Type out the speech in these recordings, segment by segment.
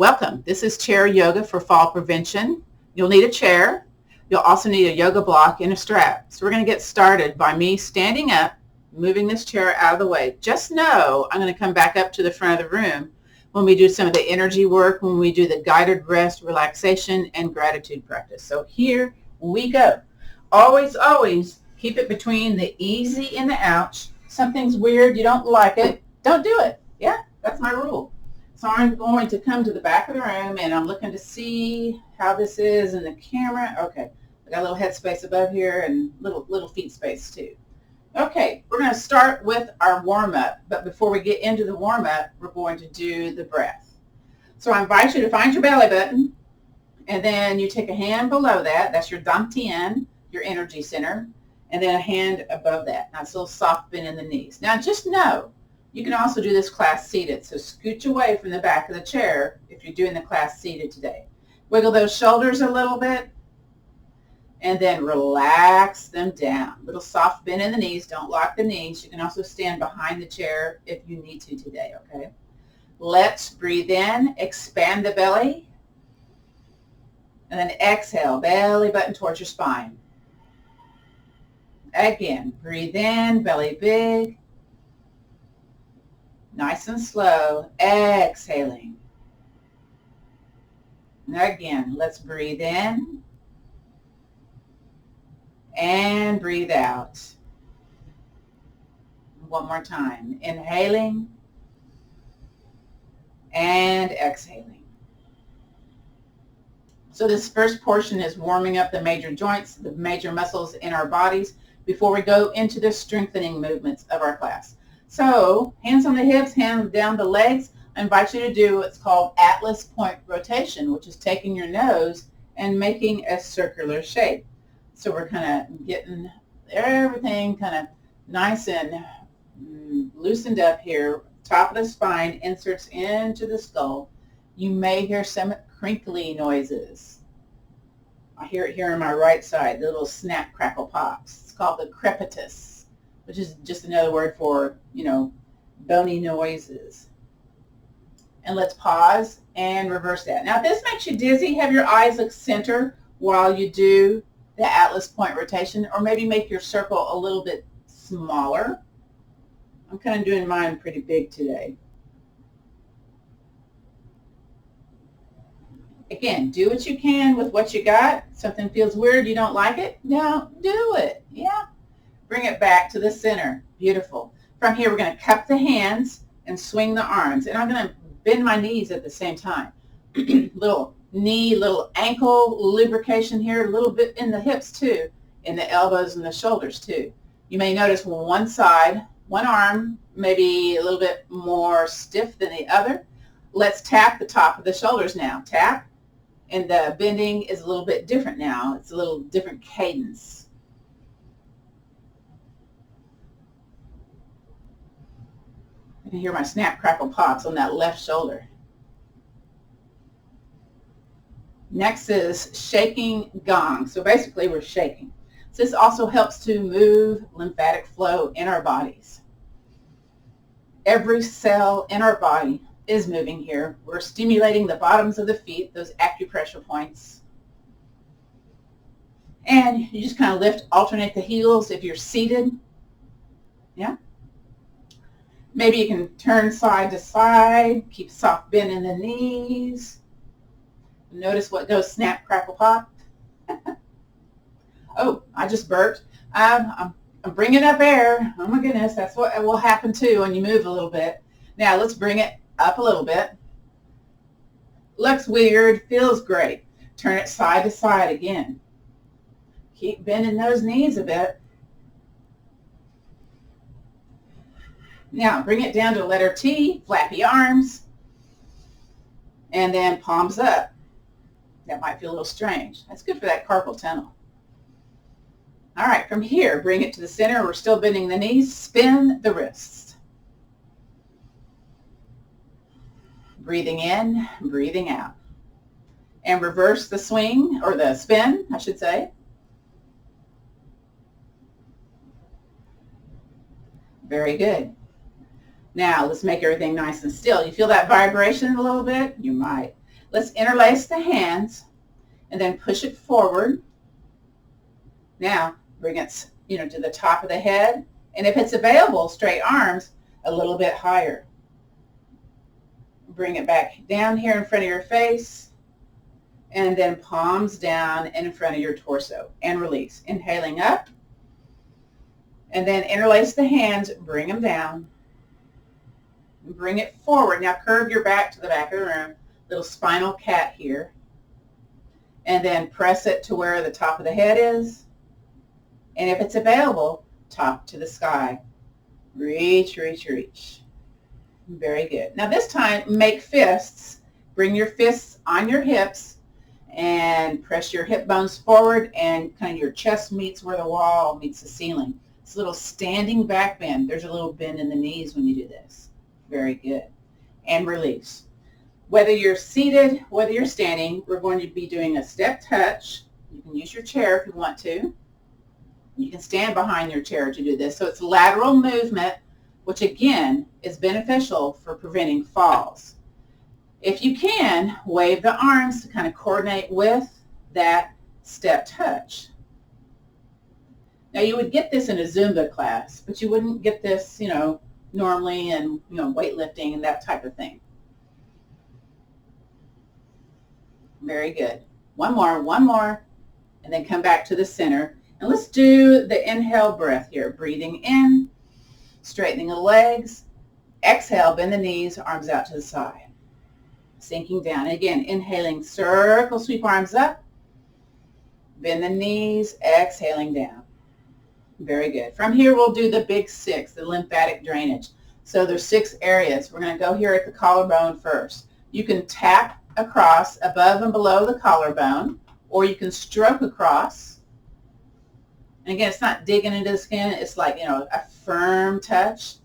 Welcome. This is chair yoga for fall prevention. You'll need a chair. You'll also need a yoga block and a strap. So we're going to get started by me standing up, moving this chair out of the way. Just know I'm going to come back up to the front of the room when we do some of the energy work, when we do the guided rest, relaxation, and gratitude practice. So here we go. Always, always keep it between the easy and the ouch. Something's weird, you don't like it, don't do it. Yeah, that's my rule. So I'm going to come to the back of the room and I'm looking to see how this is in the camera. Okay, I got a little head space above here and little feet space too. Okay, we're going to start with our warm-up, but before we get into the warm-up, we're going to do the breath. So I invite you to find your belly button, and then you take a hand below that. That's your dantian, your energy center, and then a hand above that. Now it's a little soft bend in the knees. Now just know, you can also do this class seated, so scooch away from the back of the chair if you're doing the class seated today. Wiggle those shoulders a little bit, and then relax them down. Little soft bend in the knees. Don't lock the knees. You can also stand behind the chair if you need to today, okay? Let's breathe in, expand the belly, and then exhale, belly button towards your spine. Again, breathe in, belly big. Nice and slow, exhaling. And again, let's breathe in and breathe out. One more time, inhaling and exhaling. So this first portion is warming up the major joints, the major muscles in our bodies before we go into the strengthening movements of our class. So hands on the hips, hands down the legs. I invite you to do what's called Atlas point rotation, which is taking your nose and making a circular shape. So we're kind of getting everything kind of nice and loosened up here. Top of the spine inserts into the skull. You may hear some crinkly noises. I hear it here on my right side, the little snap, crackle, pops. It's called the crepitus, which is just another word for, bony noises. And let's pause and reverse that. Now, if this makes you dizzy, have your eyes look center while you do the Atlas point rotation, or maybe make your circle a little bit smaller. I'm kind of doing mine pretty big today. Again, do what you can with what you got. Something feels weird, you don't like it, now do it. Yeah. Bring it back to the center. Beautiful. From here, we're going to cup the hands and swing the arms. And I'm going to bend my knees at the same time. Little knee, little ankle lubrication here, a little bit in the hips too, in the elbows and the shoulders too. You may notice one side, one arm, maybe a little bit more stiff than the other. Let's tap the top of the shoulders now. Tap, and the bending is a little bit different now. It's a little different cadence. You can hear my snap, crackle, pops on that left shoulder. Next is shaking gong. So basically we're shaking. So this also helps to move lymphatic flow in our bodies. Every cell in our body is moving here. We're stimulating the bottoms of the feet, those acupressure points. And you just kind of lift, alternate the heels if you're seated. Yeah. Maybe you can turn side to side, keep soft bend in the knees. Notice what goes snap, crackle, pop. Oh, I just burped. I'm bringing up air. Oh my goodness, that's what will happen too when you move a little bit. Now let's bring it up a little bit. Looks weird, feels great. Turn it side to side again. Keep bending those knees a bit. Now bring it down to letter T, flappy arms, and then palms up. That might feel a little strange. That's good for that carpal tunnel. All right, from here, bring it to the center. We're still bending the knees. Spin the wrists. Breathing in, breathing out. And reverse the swing, or the spin, I should say. Very good. Now let's make everything nice and still. You feel that vibration a little bit? You might. Let's interlace the hands and then push it forward. Now, bring it, to the top of the head. And if it's available, straight arms a little bit higher. Bring it back down here in front of your face. And then palms down and in front of your torso. And release. Inhaling up. And then interlace the hands. Bring them down. Bring it forward. Now curve your back to the back of the room. Little spinal cat here. And then press it to where the top of the head is. And if it's available, top to the sky. Reach, reach, reach. Very good. Now this time, make fists. Bring your fists on your hips and press your hip bones forward and kind of your chest meets where the wall meets the ceiling. It's a little standing back bend. There's a little bend in the knees when you do this. Very good. And release. Whether you're seated, whether you're standing, we're going to be doing a step touch. You can use your chair if you want to. You can stand behind your chair to do this. So it's lateral movement, which again is beneficial for preventing falls. If you can, wave the arms to kind of coordinate with that step touch. Now you would get this in a Zumba class, but you wouldn't get this, normally in, weightlifting and that type of thing. Very good. One more, and then come back to the center. And let's do the inhale breath here. Breathing in, straightening the legs. Exhale, bend the knees, arms out to the side. Sinking down. And again, inhaling, circle, sweep arms up. Bend the knees, exhaling down. Very good. From here, we'll do the big six, the lymphatic drainage. So there's 6 areas. We're going to go here at the collarbone first. You can tap across above and below the collarbone, or you can stroke across. And again, it's not digging into the skin. It's like, a firm touch.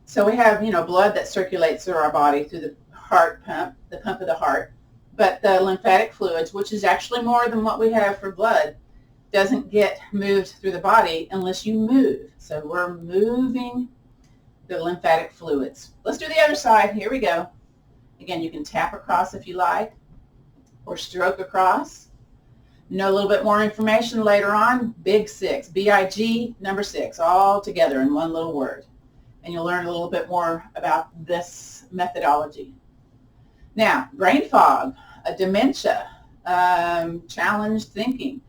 So we have, blood that circulates through our body through the heart pump, the pump of the heart. But the lymphatic fluids, which is actually more than what we have for blood, doesn't get moved through the body unless you move. So we're moving the lymphatic fluids. Let's do the other side. Here we go. Again, you can tap across if you like, or stroke across. Know a little bit more information later on. Big 6, B-I-G, number 6, all together in one little word. And you'll learn a little bit more about this methodology. Now, brain fog, dementia, challenged thinking.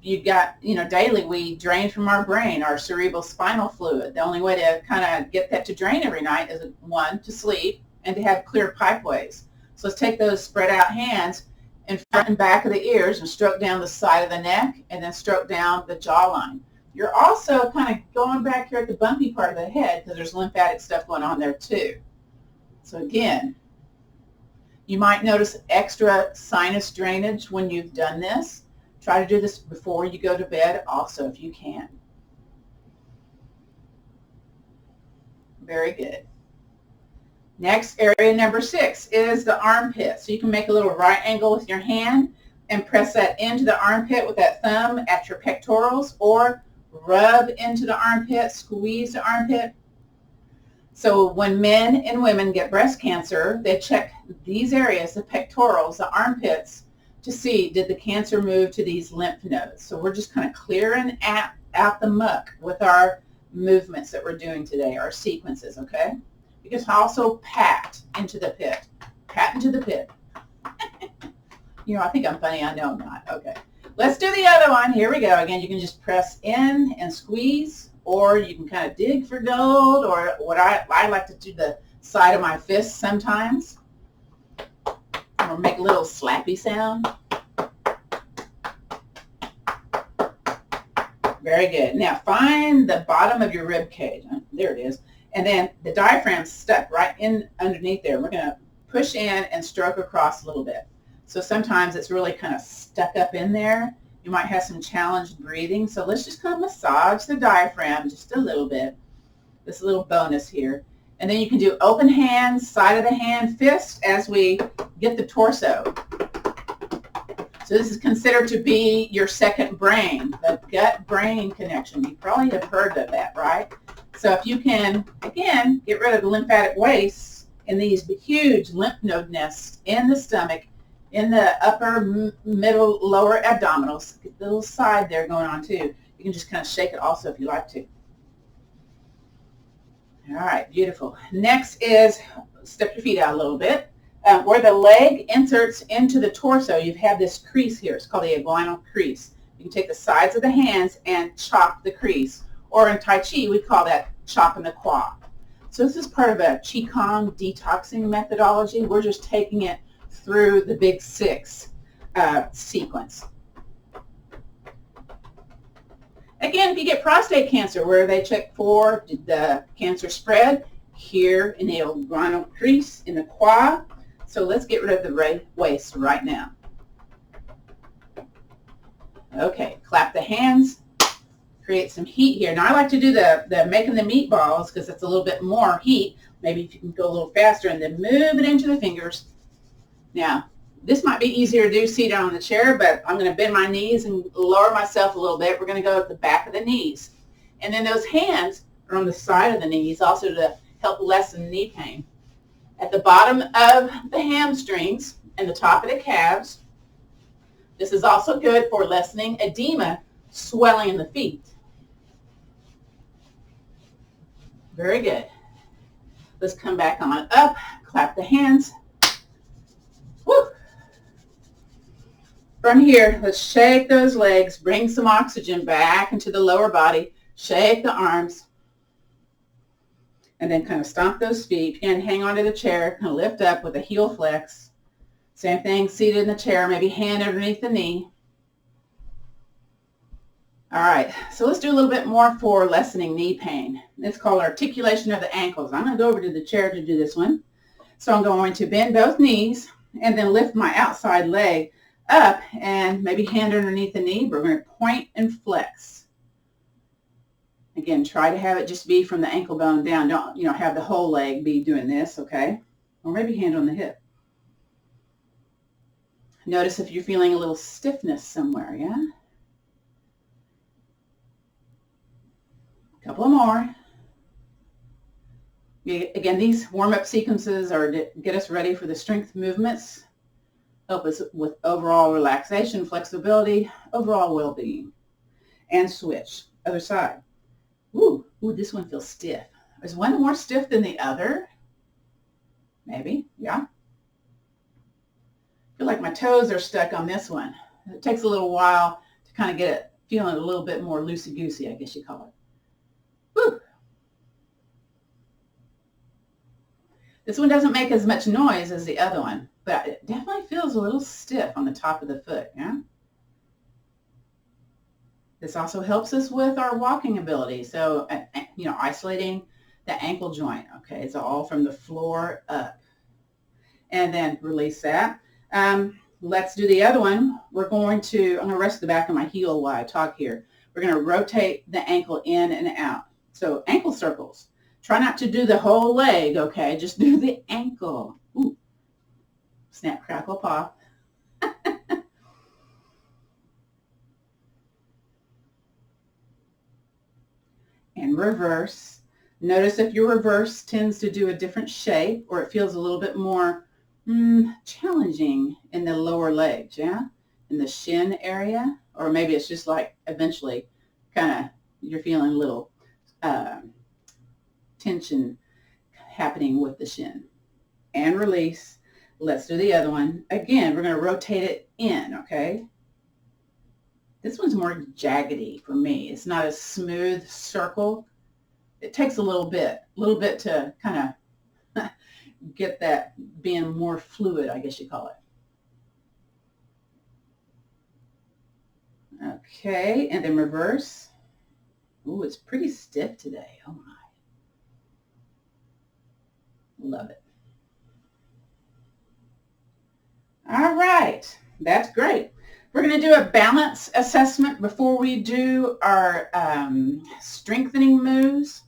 You've got, daily we drain from our brain, our cerebral spinal fluid. The only way to kind of get that to drain every night is, 1, to sleep, and to have clear pipeways. So let's take those spread out hands in front and back of the ears and stroke down the side of the neck and then stroke down the jawline. You're also kind of going back here at the bumpy part of the head because there's lymphatic stuff going on there too. So again, you might notice extra sinus drainage when you've done this. Try to do this before you go to bed also if you can. Very good. Next, area number 6 is the armpit. So you can make a little right angle with your hand and press that into the armpit with that thumb at your pectorals, or rub into the armpit, squeeze the armpit. So when men and women get breast cancer, they check these areas, the pectorals, the armpits, to see did the cancer move to these lymph nodes. So we're just kind of clearing out the muck with our movements that we're doing today, our sequences, okay? You can also pat into the pit. Pat into the pit. I think I'm funny. I know I'm not. Okay. Let's do the other one. Here we go. Again, you can just press in and squeeze, or you can kind of dig for gold, or what I like to do the side of my fist sometimes. Or make a little slappy sound. Very good. Now find the bottom of your rib cage. There it is. And then the diaphragm's stuck right in underneath there. We're going to push in and stroke across a little bit. So sometimes it's really kind of stuck up in there. You might have some challenged breathing. So let's just kind of massage the diaphragm just a little bit. This little bonus here. And then you can do open hands, side of the hand, fist as we get the torso. So this is considered to be your second brain, the gut-brain connection. You probably have heard of that, right? So if you can, again, get rid of the lymphatic waste in these huge lymph node nests in the stomach, in the upper, middle, lower abdominals. Get the little side there going on too. You can just kind of shake it also if you like to. All right, beautiful. Next is step your feet out a little bit. Where the leg inserts into the torso, you have this crease here. It's called the inguinal crease. You can take the sides of the hands and chop the crease. Or in Tai Chi, we call that chopping the qua. So this is part of a Qigong detoxing methodology. We're just taking it through the big six sequence. Again, if you get prostate cancer, where they check for, did the cancer spread? Here in the inguinal crease, in the qua. So let's get rid of the waist right now. Okay, clap the hands, create some heat here. Now I like to do the making the meatballs because it's a little bit more heat. Maybe if you can go a little faster and then move it into the fingers. Now, this might be easier to do seated on the chair, but I'm going to bend my knees and lower myself a little bit. We're going to go at the back of the knees. And then those hands are on the side of the knees also to help lessen knee pain. At the bottom of the hamstrings and the top of the calves. This is also good for lessening edema, swelling in the feet. Very good. Let's come back on up, clap the hands. Woo. From here, let's shake those legs, bring some oxygen back into the lower body, shake the arms, and then kind of stomp those feet and hang onto the chair, kind of lift up with a heel flex. Same thing, seated in the chair, maybe hand underneath the knee. All right, so let's do a little bit more for lessening knee pain. It's called articulation of the ankles. I'm going to go over to the chair to do this one. So I'm going to bend both knees and then lift my outside leg up and maybe hand underneath the knee. We're going to point and flex. Again, try to have it just be from the ankle bone down. Don't, have the whole leg be doing this, okay? Or maybe hand on the hip. Notice if you're feeling a little stiffness somewhere, yeah? A couple more. Again, these warm-up sequences are to get us ready for the strength movements, help us with overall relaxation, flexibility, overall well-being. And switch. Other side. Ooh, this one feels stiff. Is one more stiff than the other? Maybe, yeah. I feel like my toes are stuck on this one. It takes a little while to kind of get it feeling a little bit more loosey-goosey, I guess you call it. Woo. This one doesn't make as much noise as the other one, but it definitely feels a little stiff on the top of the foot, yeah? This also helps us with our walking ability. So, isolating the ankle joint, okay? It's all from the floor up. And then release that. Let's do the other one. I'm going to rest the back of my heel while I talk here. We're going to rotate the ankle in and out. So ankle circles. Try not to do the whole leg, okay? Just do the ankle. Ooh. Snap, crackle, pop. And reverse. Notice if your reverse tends to do a different shape or it feels a little bit more challenging in the lower legs, yeah? In the shin area, or maybe it's just like eventually kind of you're feeling a little tension happening with the shin. And release. Let's do the other one. Again, we're going to rotate it in, okay? This one's more jaggedy for me. It's not a smooth circle. It takes a little bit to kind of get that being more fluid, I guess you call it. Okay, and then reverse. Ooh, it's pretty stiff today. Oh my. Love it. All right, that's great. We're going to do a balance assessment before we do our strengthening moves.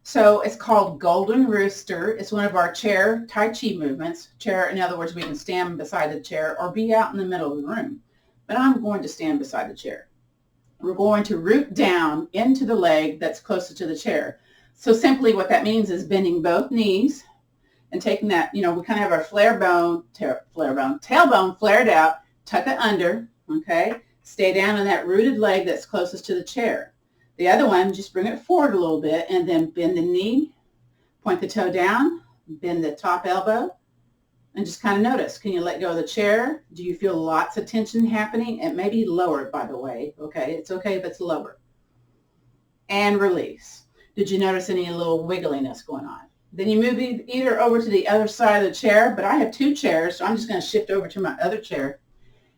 So it's called Golden Rooster. It's one of our chair Tai Chi movements. Chair, in other words, we can stand beside the chair or be out in the middle of the room. But I'm going to stand beside the chair. We're going to root down into the leg that's closer to the chair. So simply what that means is bending both knees and taking that, we kind of have our tailbone flared out, tuck it under, okay? Stay down on that rooted leg that's closest to the chair. The other one, just bring it forward a little bit and then bend the knee, point the toe down, bend the top elbow, and just kind of notice. Can you let go of the chair? Do you feel lots of tension happening? It may be lower, by the way, okay? It's okay if it's lower. And release. Did you notice any little wiggliness going on? Then you move either over to the other side of the chair, but I have two chairs, so I'm just going to shift over to my other chair.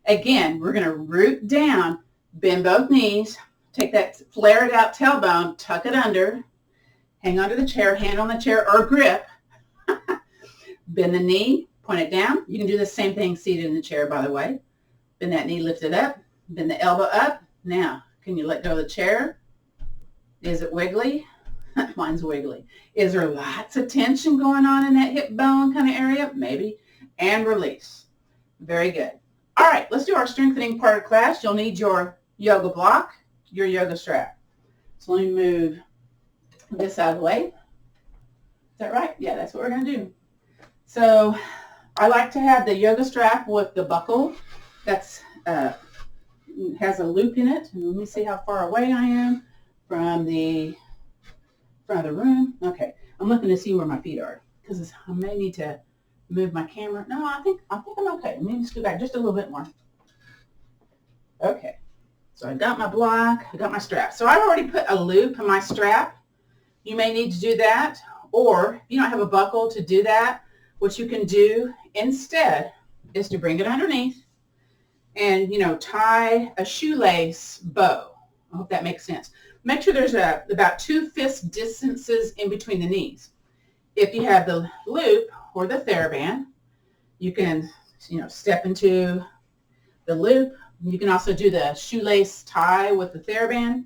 Again, we're going to root down, bend both knees, take that flared out tailbone, tuck it under, hang onto the chair, hand on the chair or grip, bend the knee, point it down. You can do the same thing seated in the chair, by the way. Bend that knee, lift it up, bend the elbow up. Now, can you let go of the chair? Is it wiggly? Mine's wiggly. Is there lots of tension going on in that hip bone kind of area? Maybe. And release. Very good. All right, let's do our strengthening part of class. You'll need your yoga block, your yoga strap. So let me move this out of the way. Is that right? Yeah, that's what we're going to do. So I like to have the yoga strap with the buckle that's has a loop in it. And let me see how far away I am from the front of the room. Okay, I'm looking to see where my feet are because I may need to move my camera. No, I think I'm okay. Maybe scoot back just a little bit more. Okay, so I got my block, I got my strap. So I've already put a loop in my strap. You may need to do that, or if you don't have a buckle to do that, what you can do instead is to bring it underneath and, tie a shoelace bow. I hope that makes sense. Make sure there's about 2 fist distances in between the knees. If you have the loop or the TheraBand, you can, step into the loop. You can also do the shoelace tie with the TheraBand.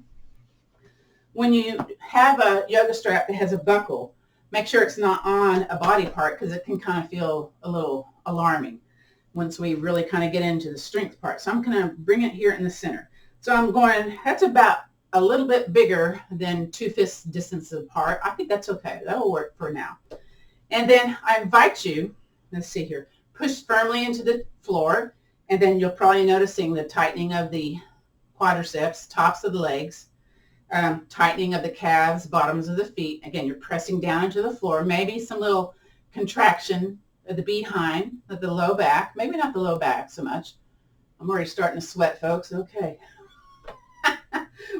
When you have a yoga strap that has a buckle, make sure it's not on a body part because it can kind of feel a little alarming once we really kind of get into the strength part. So I'm going to bring it here in the center. So I'm going, that's about a little bit bigger than 2 fist distance apart. I think that's okay. That'll work for now. And then I invite you, let's see here, push firmly into the floor, and then you'll probably noticing the tightening of the quadriceps, tops of the legs, tightening of the calves, bottoms of the feet. Again, you're pressing down into the floor, maybe some little contraction of the behind, of the low back, maybe not the low back so much. I'm already starting to sweat, folks. Okay.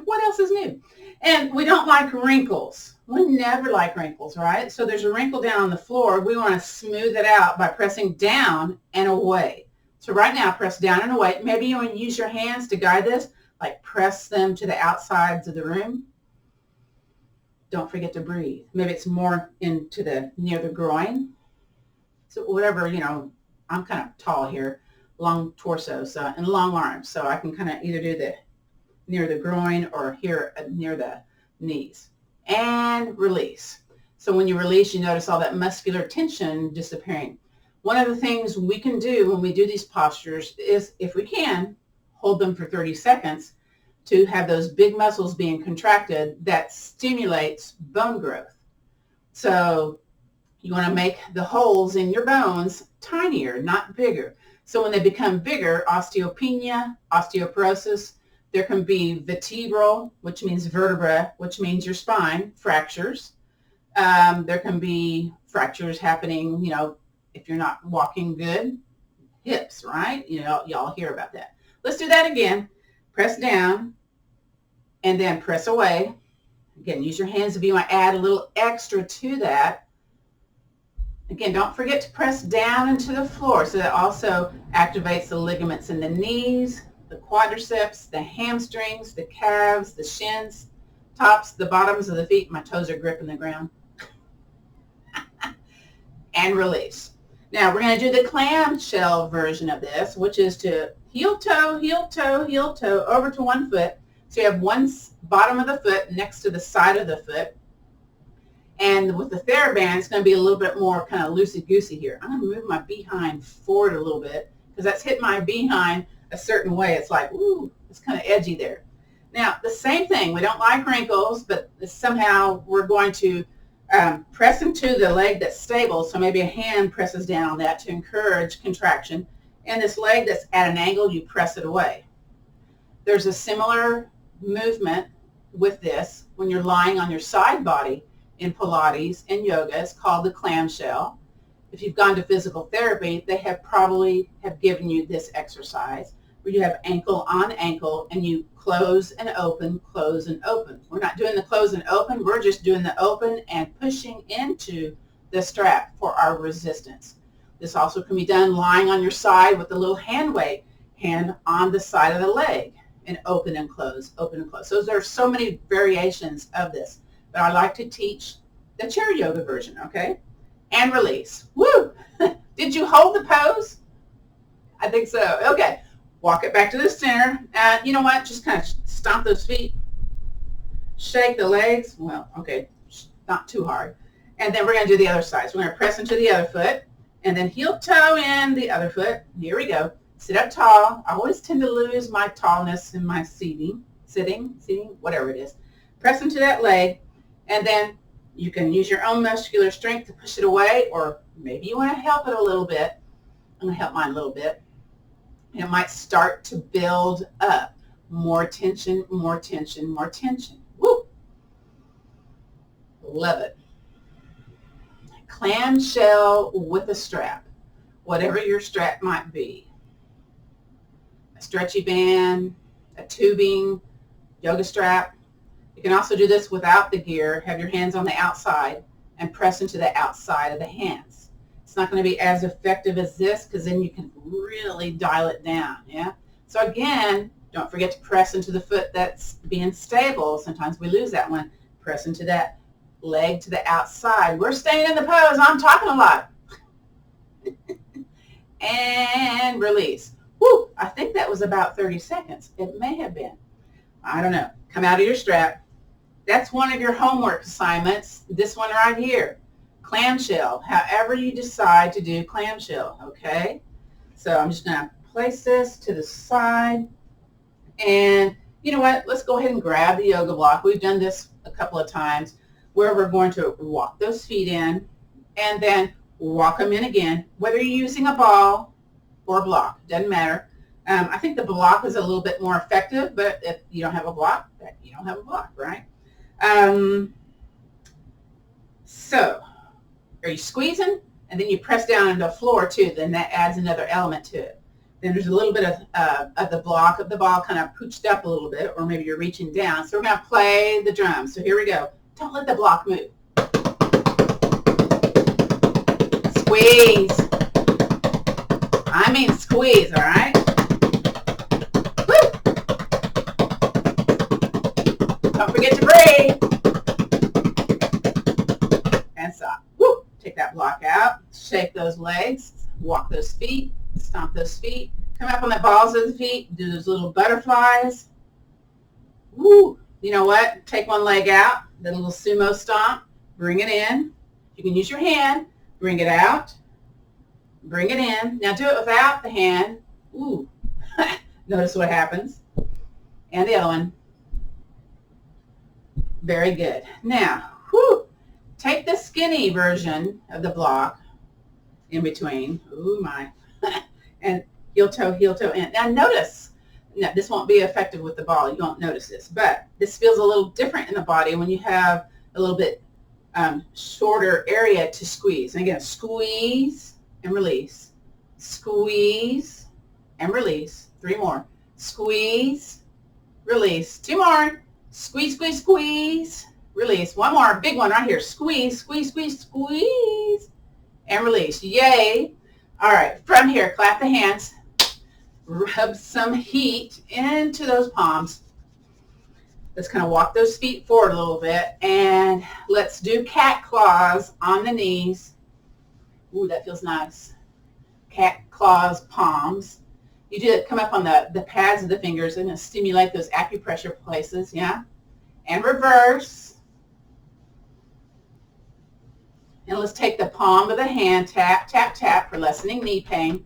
What else is new? And we don't like wrinkles. We never like wrinkles, right? So there's a wrinkle down on the floor. We want to smooth it out by pressing down and away. So right now, press down and away. Maybe you want to use your hands to guide this, like press them to the outsides of the room. Don't forget to breathe. Maybe it's more into near the groin. So whatever, I'm kind of tall here, long torso, and long arms. So I can kind of either do the near the groin or here near the knees. And release. So when you release, you notice all that muscular tension disappearing. One of the things we can do when we do these postures is, if we can, hold them for 30 seconds to have those big muscles being contracted that stimulates bone growth. So you want to make the holes in your bones tinier, not bigger. So when they become bigger, osteopenia, osteoporosis, there can be vertebral, which means vertebra, which means your spine, fractures. There can be fractures happening, if you're not walking good. Hips, right? Y'all hear about that. Let's do that again. Press down and then press away. Again, use your hands if you want to add a little extra to that. Again, don't forget to press down into the floor. So that also activates the ligaments in the knees, the quadriceps, the hamstrings, the calves, the shins, tops, the bottoms of the feet. My toes are gripping the ground. And release. Now we're going to do the clamshell version of this, which is to heel toe, heel toe, heel toe, over to one foot. So you have one bottom of the foot next to the side of the foot. And with the TheraBand, it's going to be a little bit more kind of loosey-goosey here. I'm going to move my behind forward a little bit because that's hit my behind a certain way. It's like, ooh, it's kind of edgy there. Now, the same thing. We don't like wrinkles, but somehow we're going to Press into the leg that's stable, so maybe a hand presses down on that to encourage contraction. And this leg that's at an angle, you press it away. There's a similar movement with this when you're lying on your side body in Pilates and yoga. It's called the clamshell. If you've gone to physical therapy, they have probably given you this exercise where you have ankle on ankle and you close and open, close and open. We're not doing the close and open. We're just doing the open and pushing into the strap for our resistance. This also can be done lying on your side with a little hand weight, hand on the side of the leg, and open and close, open and close. So there are so many variations of this, but I like to teach the chair yoga version, okay? And release. Woo! Did you hold the pose? I think so. Okay. Walk it back to the center. You know what? Just kind of stomp those feet. Shake the legs. Well, okay, not too hard. And then we're going to do the other side. So we're going to press into the other foot, and then heel toe in the other foot. Here we go. Sit up tall. I always tend to lose my tallness in my sitting, whatever it is. Press into that leg, and then you can use your own muscular strength to push it away, or maybe you want to help it a little bit. I'm going to help mine a little bit. And it might start to build up. More tension, more tension, more tension. Woo! Love it. Clamshell with a strap, whatever your strap might be. A stretchy band, a tubing, yoga strap. You can also do this without the gear. Have your hands on the outside and press into the outside of the hands. It's not going to be as effective as this because then you can really dial it down, yeah? So again, don't forget to press into the foot that's being stable. Sometimes we lose that one. Press into that leg to the outside. We're staying in the pose. I'm talking a lot. And release. Woo! I think that was about 30 seconds. It may have been. I don't know. Come out of your strap. That's one of your homework assignments. This one right here. Clamshell, however you decide to do clamshell, okay? So I'm just going to place this to the side. And you know what? Let's go ahead and grab the yoga block. We've done this a couple of times where we're going to walk those feet in and then walk them in again, whether you're using a ball or a block. Doesn't matter. I think the block is a little bit more effective, but if you don't have a block, you don't have a block, right? So are you squeezing? And then you press down on the floor too. Then that adds another element to it. Then there's a little bit of the block of the ball kind of pooched up a little bit, or maybe you're reaching down. So we're going to play the drums. So here we go. Don't let the block move. Squeeze. I mean squeeze, all right? Woo! Don't forget to breathe. And stop. Woo! Take that block out. Shake those legs. Walk those feet. Stomp those feet. Come up on the balls of the feet. Do those little butterflies. Woo! You know what? Take one leg out. The little sumo stomp. Bring it in. You can use your hand. Bring it out. Bring it in. Now do it without the hand. Ooh. Notice what happens. And the other one. Very good. Now, whoo, take the skinny version of the block in between. Ooh, my. And heel toe in. Now notice, now this won't be effective with the ball. You won't notice this, but this feels a little different in the body when you have a little bit shorter area to squeeze. And again, squeeze and release. Squeeze and release. 3 more. Squeeze, release. 2 more. Squeeze, squeeze, squeeze. Release. 1 more. Big one right here. Squeeze, squeeze, squeeze, squeeze. And release. Yay. All right. From here, clap the hands. Rub some heat into those palms. Let's kind of walk those feet forward a little bit. And let's do cat claws on the knees. Ooh, that feels nice. Cat claws, palms. You do it, come up on the pads of the fingers and stimulate those acupressure places, yeah? And reverse. And let's take the palm of the hand, tap, tap, tap for lessening knee pain.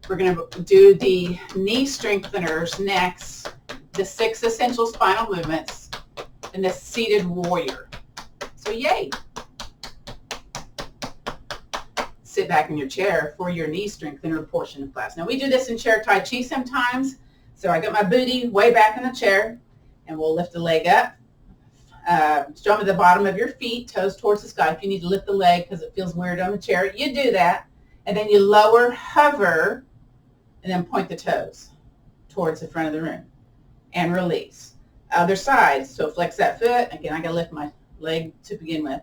We're going to do the knee strengtheners next, the 6 essential spinal movements, and the seated warrior. So yay. Sit back in your chair for your knee strengthener portion of class. Now we do this in chair Tai Chi sometimes. So I got my booty way back in the chair, and we'll lift the leg up. Show me the bottom of your feet, toes towards the sky. If you need to lift the leg because it feels weird on the chair, you do that. And then you lower, hover, and then point the toes towards the front of the room. And release. Other side. So flex that foot. Again, I got to lift my leg to begin with.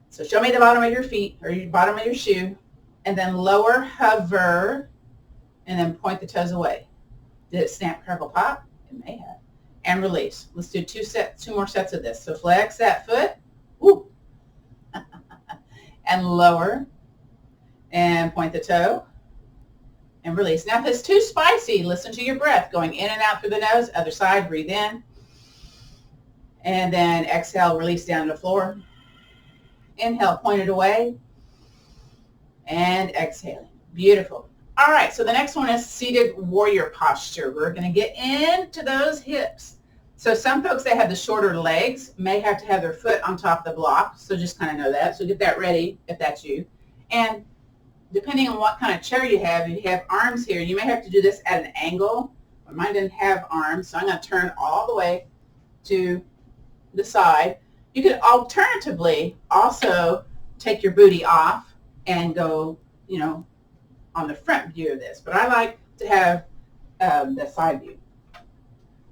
So show me the bottom of your feet or your bottom of your shoe. And then lower, hover, and then point the toes away. Did it snap, crackle, pop? It may have. And release. Let's do two more sets of this. So flex that foot. Woo. And lower. And point the toe. And release. Now if it's too spicy, listen to your breath. Going in and out through the nose. Other side, breathe in. And then exhale, release down to the floor. Inhale, point it away. And exhaling. Beautiful. All right, so the next one is seated warrior posture. We're going to get into those hips. So some folks that have the shorter legs may have to have their foot on top of the block. So just kind of know that. So get that ready if that's you. And depending on what kind of chair you have, if you have arms here, you may have to do this at an angle. Mine didn't have arms, so I'm going to turn all the way to the side. You could alternatively also take your booty off and go, on the front view of this. But I like to have the side view.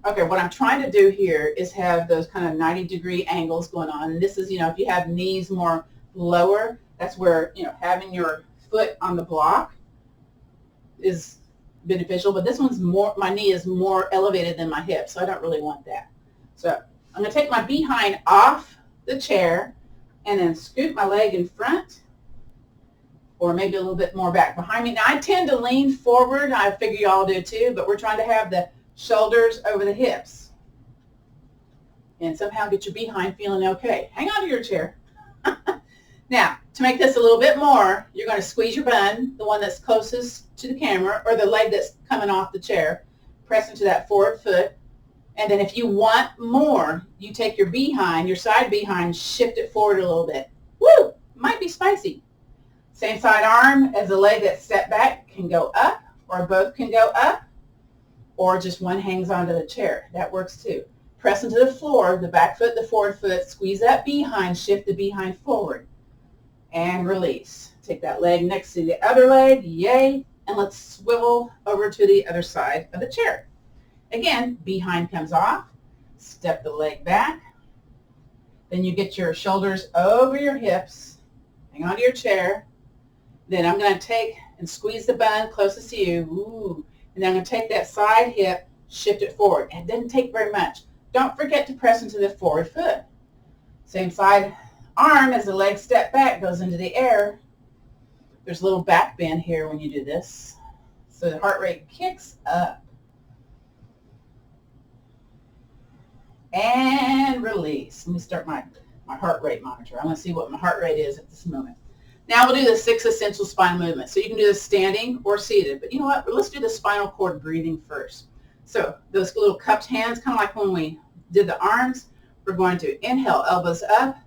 Okay, what I'm trying to do here is have those kind of 90-degree angles going on. And this is, if you have knees more lower, that's where, having your foot on the block is beneficial. But this one's my knee is more elevated than my hip, so I don't really want that. So I'm going to take my behind off the chair and then scoot my leg in front, or maybe a little bit more back behind me. Now, I tend to lean forward. I figure you all do too, but we're trying to have the shoulders over the hips. And somehow get your behind feeling okay. Hang on to your chair. Now, to make this a little bit more, you're going to squeeze your bun, the one that's closest to the camera, or the leg that's coming off the chair. Press into that forward foot. And then if you want more, you take your behind, your side behind, shift it forward a little bit. Woo! Might be spicy. Same side arm as the leg that's stepped back can go up, or both can go up, or just one hangs onto the chair. That works too. Press into the floor, the back foot, the forward foot, squeeze that behind, shift the behind forward, and release. Take that leg next to the other leg, yay, and let's swivel over to the other side of the chair. Again, behind comes off, step the leg back, then you get your shoulders over your hips, hang on to your chair. Then I'm going to take and squeeze the bun closest to you. Ooh. And then I'm going to take that side hip, shift it forward. It doesn't take very much. Don't forget to press into the forward foot. Same side arm as the leg step back goes into the air. There's a little back bend here when you do this. So the heart rate kicks up. And release. Let me start my heart rate monitor. I want to see what my heart rate is at this moment. Now we'll do the 6 essential spine movements. So you can do this standing or seated. But you know what? Let's do the spinal cord breathing first. So those little cupped hands, kind of like when we did the arms, we're going to inhale, elbows up,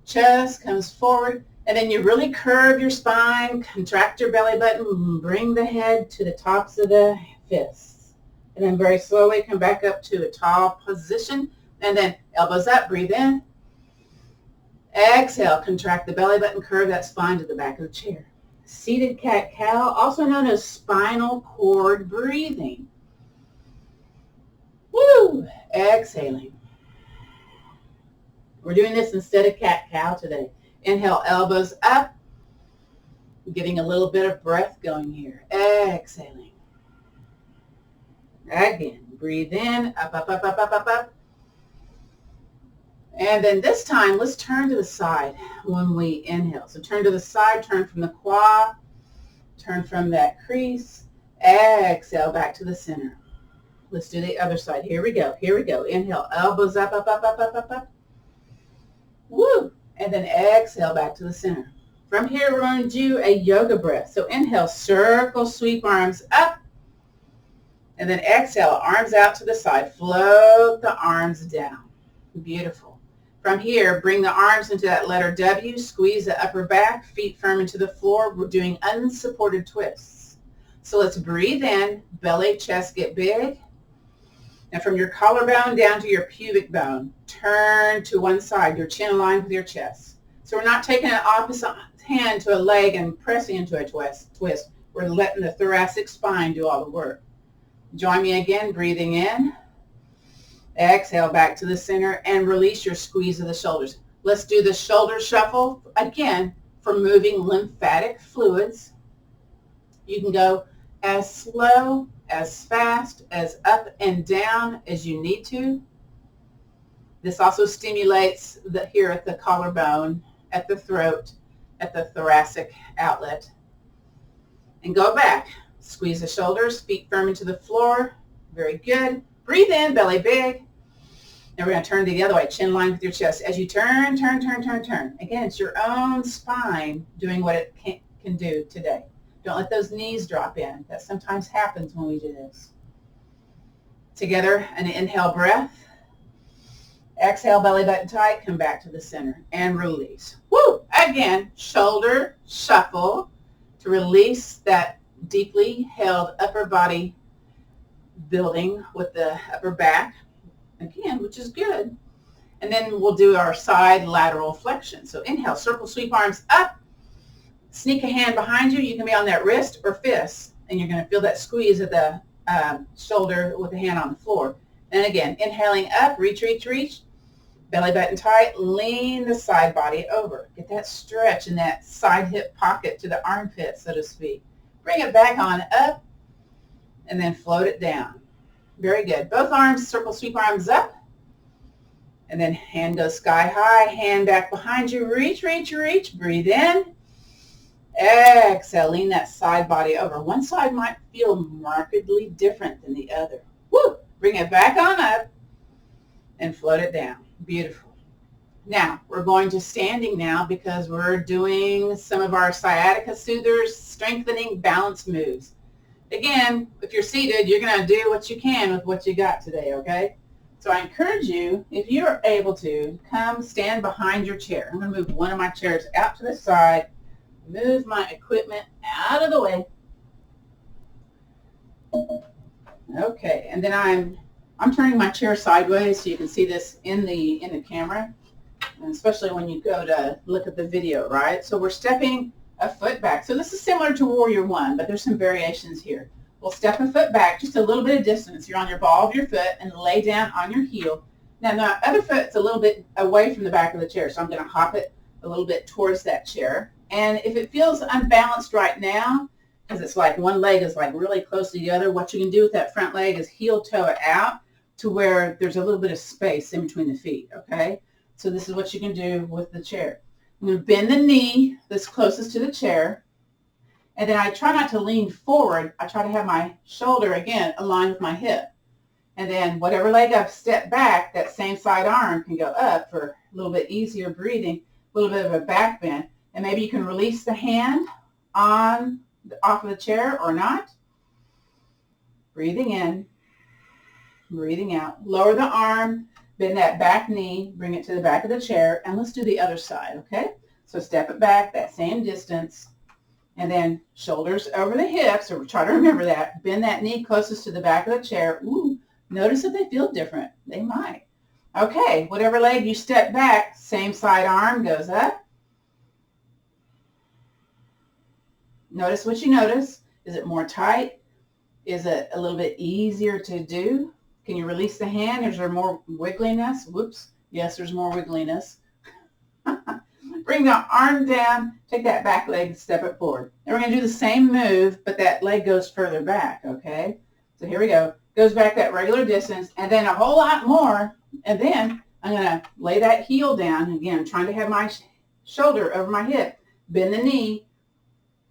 chest comes forward, and then you really curve your spine, contract your belly button, bring the head to the tops of the fists. And then very slowly come back up to a tall position, and then elbows up, breathe in. Exhale, contract the belly button, curve that spine to the back of the chair. Seated cat-cow, also known as spinal cord breathing. Woo! Exhaling. We're doing this instead of cat-cow today. Inhale, elbows up. Getting a little bit of breath going here. Exhaling. Again, breathe in, up, up, up, up, up, up, up. And then this time, let's turn to the side when we inhale. So turn to the side, turn from the quad, turn from that crease. Exhale, back to the center. Let's do the other side. Here we go. Here we go. Inhale, elbows up, up, up, up, up, up, up. Woo! And then exhale, back to the center. From here, we're going to do a yoga breath. So inhale, circle, sweep arms up. And then exhale, arms out to the side. Float the arms down. Beautiful. From here, bring the arms into that letter W, squeeze the upper back, feet firm into the floor. We're doing unsupported twists. So let's breathe in, belly, chest get big. And from your collarbone down to your pubic bone, turn to one side, your chin aligned with your chest. So we're not taking an opposite hand to a leg and pressing into a twist. We're letting the thoracic spine do all the work. Join me again, breathing in. Exhale back to the center and release your squeeze of the shoulders. Let's do the shoulder shuffle again for moving lymphatic fluids. You can go as slow, as fast, as up and down as you need to. This also stimulates here at the collarbone, at the throat, at the thoracic outlet. And go back. Squeeze the shoulders, feet firm into the floor. Very good. Breathe in, belly big. Now we're going to turn to the other way, chin line with your chest. As you turn, turn, turn, turn, turn. Again, it's your own spine doing what it can do today. Don't let those knees drop in. That sometimes happens when we do this. Together, an inhale breath. Exhale, belly button tight. Come back to the center and release. Woo! Again, shoulder shuffle to release that deeply held upper body building with the upper back. Again, which is good. And then we'll do our side lateral flexion. So inhale, circle, sweep arms up. Sneak a hand behind you. You can be on that wrist or fist, and you're going to feel that squeeze of the shoulder with the hand on the floor. And again, inhaling up, reach, reach, reach. Belly button tight. Lean the side body over. Get that stretch in that side hip pocket to the armpit, so to speak. Bring it back on up, and then float it down. Very good. Both arms, circle, sweep arms up. And then hand goes sky high, hand back behind you. Reach, reach, reach. Breathe in. Exhale, lean that side body over. One side might feel markedly different than the other. Woo! Bring it back on up and float it down. Beautiful. Now, we're going to standing now because we're doing some of our sciatica soothers, strengthening balance moves. Again, if you're seated, you're going to do what you can with what you got today, okay? So I encourage you, if you're able to, come stand behind your chair. I'm going to move one of my chairs out to the side, move my equipment out of the way. Okay, and then I'm turning my chair sideways so you can see this in the camera, and especially when you go to look at the video, right? So we're stepping a foot back. So this is similar to Warrior One, but there's some variations here. We'll step a foot back, just a little bit of distance. You're on your ball of your foot and lay down on your heel. Now the other foot's a little bit away from the back of the chair, so I'm going to hop it a little bit towards that chair. And if it feels unbalanced right now, because it's like one leg is like really close to the other, what you can do with that front leg is heel toe it out to where there's a little bit of space in between the feet, okay? So this is what you can do with the chair. I'm going to bend the knee that's closest to the chair, and then I try not to lean forward. I try to have my shoulder, again, aligned with my hip. And then whatever leg I've stepped back, that same side arm can go up for a little bit easier breathing, a little bit of a back bend. And maybe you can release the hand off of the chair or not. Breathing in, breathing out. Lower the arm, bend that back knee, bring it to the back of the chair, and let's do the other side, okay? So step it back that same distance, and then shoulders over the hips, so try to remember that. Bend that knee closest to the back of the chair. Ooh, notice if they feel different. They might. Okay, whatever leg you step back, same side arm goes up. Notice what you notice. Is it more tight? Is it a little bit easier to do? Can you release the hand? Is there more wiggliness? Whoops. Yes, there's more wiggliness. Bring the arm down. Take that back leg and step it forward. And we're going to do the same move, but that leg goes further back, okay? So here we go. Goes back that regular distance, and then a whole lot more. And then I'm going to lay that heel down. Again, trying to have my shoulder over my hip. Bend the knee.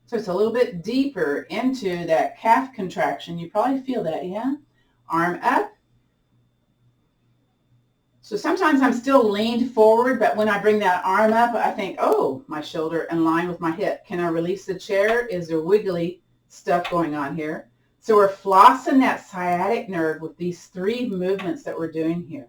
So it's a little bit deeper into that calf contraction. You probably feel that, yeah? Arm up. So sometimes I'm still leaned forward, but when I bring that arm up, I think, oh, my shoulder in line with my hip. Can I release the chair? Is there wiggly stuff going on here? So we're flossing that sciatic nerve with these 3 movements that we're doing here.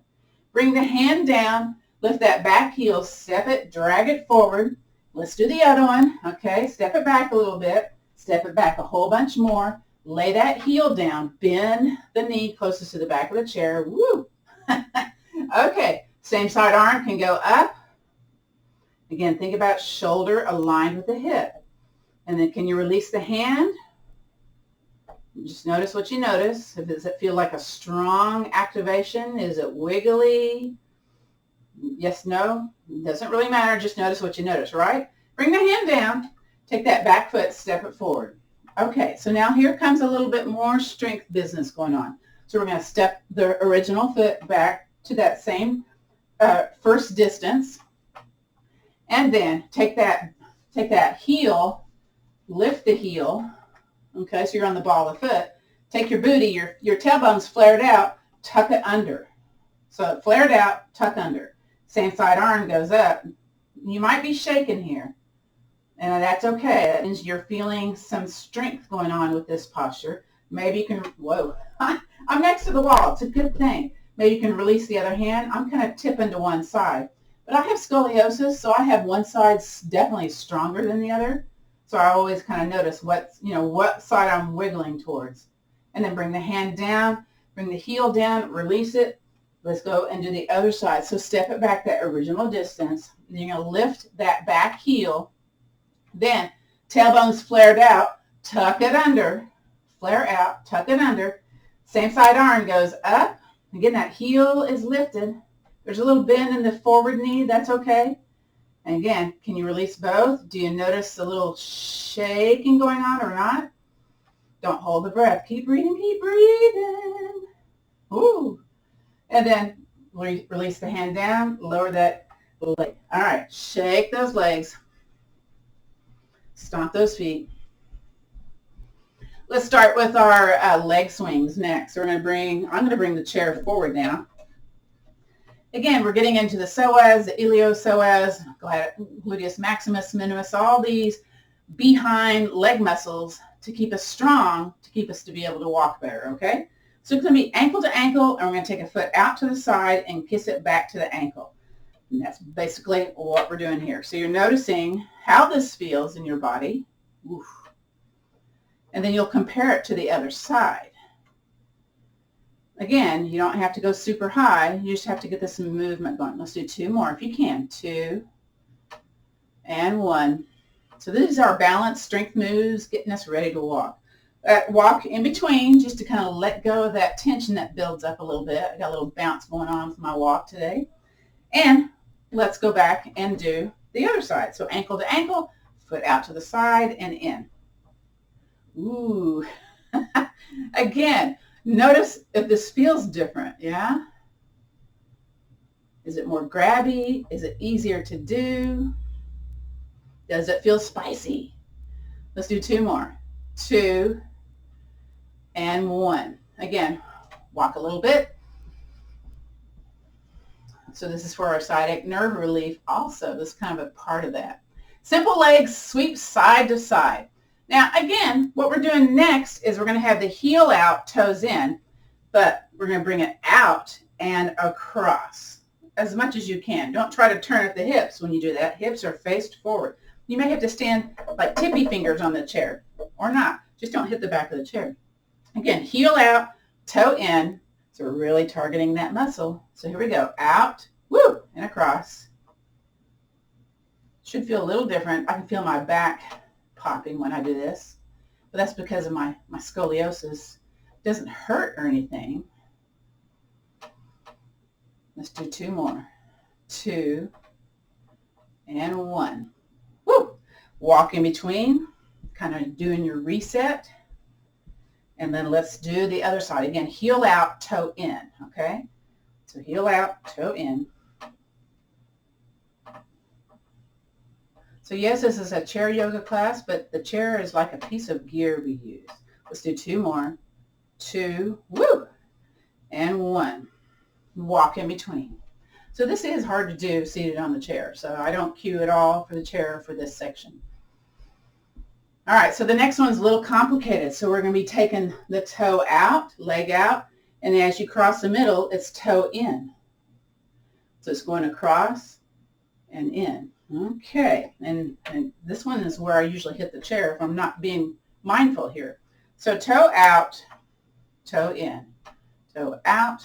Bring the hand down, Lift that back heel, step it, drag it forward. Let's do the other one, okay? Step it back a little bit. Step it back a whole bunch more. Lay that heel down. Bend the knee closest to the back of the chair. Woo! Okay, same side arm can go up. Again, think about shoulder aligned with the hip. And then can you release the hand? Just notice what you notice. Does it feel like a strong activation? Is it wiggly? Yes, no? Doesn't really matter. Just notice what you notice, right? Bring the hand down. Take that back foot, step it forward. Okay, so now here comes a little bit more strength business going on. So we're going to step the original foot back to that same first distance. And then take that heel, lift the heel. Okay, so you're on the ball of the foot. Take your booty, your tailbone's flared out, tuck it under. So flared out, tuck under. Same side arm goes up. You might be shaking here, and that's okay. That means you're feeling some strength going on with this posture. Maybe you can, whoa, I'm next to the wall. It's a good thing. Maybe you can release the other hand. I'm kind of tipping to one side. But I have scoliosis, so I have one side definitely stronger than the other. So I always kind of notice what side I'm wiggling towards. And then bring the hand down, bring the heel down, release it. Let's go and do the other side. So step it back that original distance. Then you're going to lift that back heel. Then tailbone's flared out, tuck it under. Flare out, tuck it under. Same side arm goes up. Again, that heel is lifted. There's a little bend in the forward knee. That's okay. And again, can you release both? Do you notice a little shaking going on or not? Don't hold the breath. Keep breathing, keep breathing. Ooh. And then release the hand down, lower that leg. All right, shake those legs. Stomp those feet. Let's start with our leg swings next. I'm going to bring the chair forward now. Again, we're getting into the psoas, the iliopsoas, gluteus maximus, minimus, all these behind leg muscles to keep us strong, to keep us to be able to walk better, okay? So it's going to be ankle to ankle, and we're going to take a foot out to the side and kiss it back to the ankle. And that's basically what we're doing here. So you're noticing how this feels in your body. Oof. And then you'll compare it to the other side. Again, you don't have to go super high. You just have to get this movement going. Let's do two more if you can. 2 and 1. So these are our balance strength moves, getting us ready to walk. Walk in between just to kind of let go of that tension that builds up a little bit. I got a little bounce going on with my walk today. And let's go back and do the other side. So ankle to ankle, foot out to the side and in. Ooh. Again, notice if this feels different, yeah? Is it more grabby? Is it easier to do? Does it feel spicy? Let's do 2 more. 2 and 1. Again, walk a little bit. So this is for our sciatic nerve relief also. This is kind of a part of that. Simple legs sweep side to side. Now, again, what we're doing next is we're going to have the heel out, toes in, but we're going to bring it out and across as much as you can. Don't try to turn at the hips when you do that. Hips are faced forward. You may have to stand like tippy fingers on the chair or not. Just don't hit the back of the chair. Again, heel out, toe in. So we're really targeting that muscle. So here we go. Out, woo, and across. Should feel a little different. I can feel my back popping when I do this. But that's because of my scoliosis. It doesn't hurt or anything. Let's do 2 more. 2 and 1. Woo! Walk in between, kind of doing your reset. And then let's do the other side. Again, heel out, toe in, okay? So heel out, toe in. So yes, this is a chair yoga class, but the chair is like a piece of gear we use. Let's do 2 more. 2, woo, and 1. Walk in between. So this is hard to do seated on the chair, so I don't cue at all for the chair for this section. All right, so the next one's a little complicated. So we're going to be taking the toe out, leg out, and as you cross the middle, it's toe in. So it's going across and in. Okay, and this one is where I usually hit the chair if I'm not being mindful here. So toe out, toe in, toe out,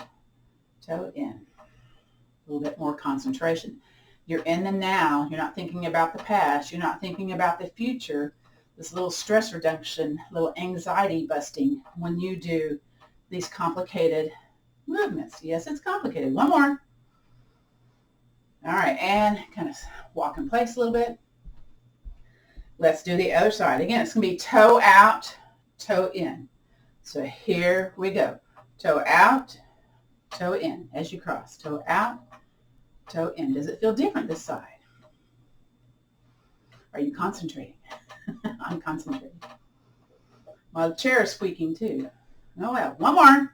toe in. A little bit more concentration. You're in the now. You're not thinking about the past. You're not thinking about the future. This little stress reduction, little anxiety busting when you do these complicated movements. Yes, it's complicated. One more. All right, and kind of walk in place a little bit. Let's do the other side. Again, it's going to be toe out, toe in. So here we go. Toe out, toe in as you cross. Toe out, toe in. Does it feel different this side? Are you concentrating? I'm concentrating. Well, the chair is squeaking too. Oh well, one more.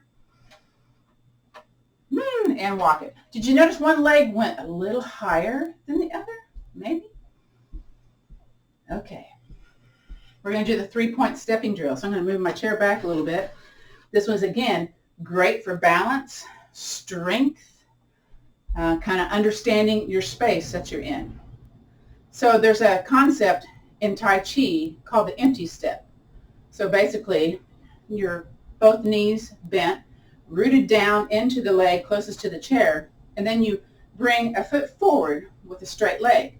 And walk it. Did you notice one leg went a little higher than the other? Maybe? Okay. We're going to do the 3-point stepping drill. So I'm going to move my chair back a little bit. This one's, again, great for balance, strength, kind of understanding your space that you're in. So there's a concept in Tai Chi called the empty step. So basically, your both knees bent, rooted down into the leg closest to the chair, and then you bring a foot forward with a straight leg.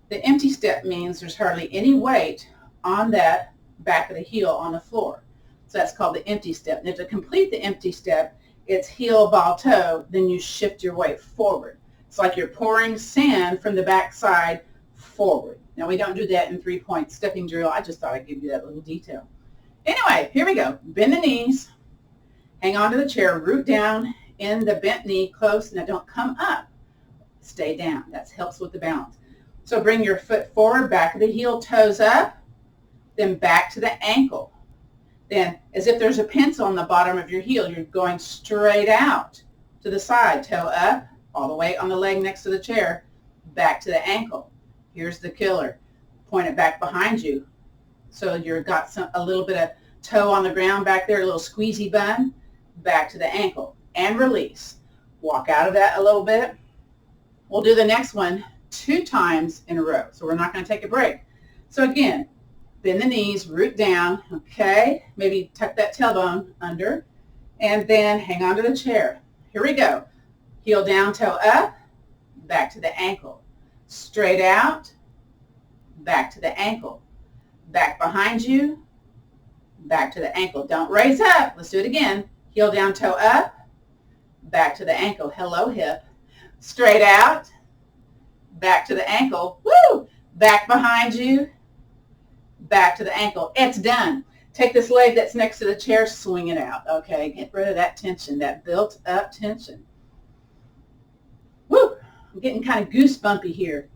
The empty step means there's hardly any weight on that back of the heel on the floor. So that's called the empty step. And to complete the empty step, it's heel, ball, toe, then you shift your weight forward. It's like you're pouring sand from the back side forward. Now, we don't do that in 3-point stepping drill. I just thought I'd give you that little detail. Anyway, here we go. Bend the knees. Hang on to the chair, root down in the bent knee close. Now don't come up. Stay down. That helps with the balance. So bring your foot forward, back of the heel, toes up, then back to the ankle. Then, as if there's a pencil on the bottom of your heel, you're going straight out to the side, toe up, all the way on the leg next to the chair, back to the ankle. Here's the killer. Point it back behind you. So you've got a little bit of toe on the ground back there, a little squeezy bun. Back to the ankle and release. Walk out of that a little bit. We'll do the next one 2 times in a row. So we're not going to take a break. So again, bend the knees, root down, okay? Maybe tuck that tailbone under and then hang on to the chair. Here we go. Heel down, toe up, back to the ankle. Straight out, back to the ankle. Back behind you, back to the ankle. Don't raise up. Let's do it again. Heel down, toe up, back to the ankle. Hello, hip. Straight out, back to the ankle. Woo! Back behind you, back to the ankle. It's done. Take this leg that's next to the chair, swing it out. Okay, get rid of that tension, that built up tension. Woo! I'm getting kind of goosebumpy here.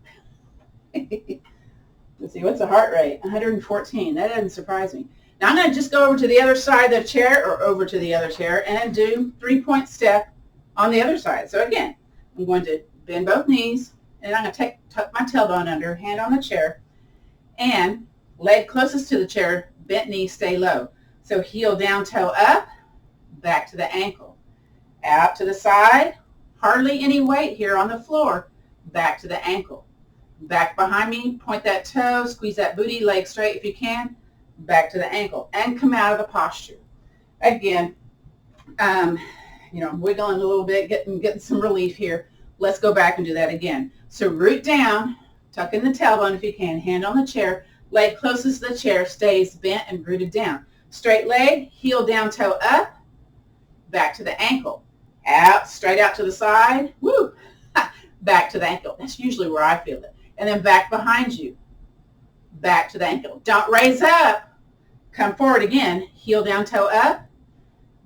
Let's see, what's the heart rate? 114. That doesn't surprise me. Now I'm going to just go over to the other side of the chair or over to the other chair and do 3-point step on the other side. So again, I'm going to bend both knees and I'm going to tuck my tailbone under, hand on the chair, and leg closest to the chair, bent knee, stay low. So heel down, toe up, back to the ankle. Out to the side, hardly any weight here on the floor, back to the ankle. Back behind me, point that toe, squeeze that booty, leg straight if you can, back to the ankle, and come out of the posture. Again, wiggling a little bit, getting some relief here. Let's go back and do that again. So root down, tuck in the tailbone if you can, hand on the chair, leg closest to the chair, stays bent and rooted down. Straight leg, heel down, toe up, back to the ankle. Out, straight out to the side, woo, back to the ankle. That's usually where I feel it. And then back behind you, back to the ankle. Don't raise up. Come forward again, heel down, toe up,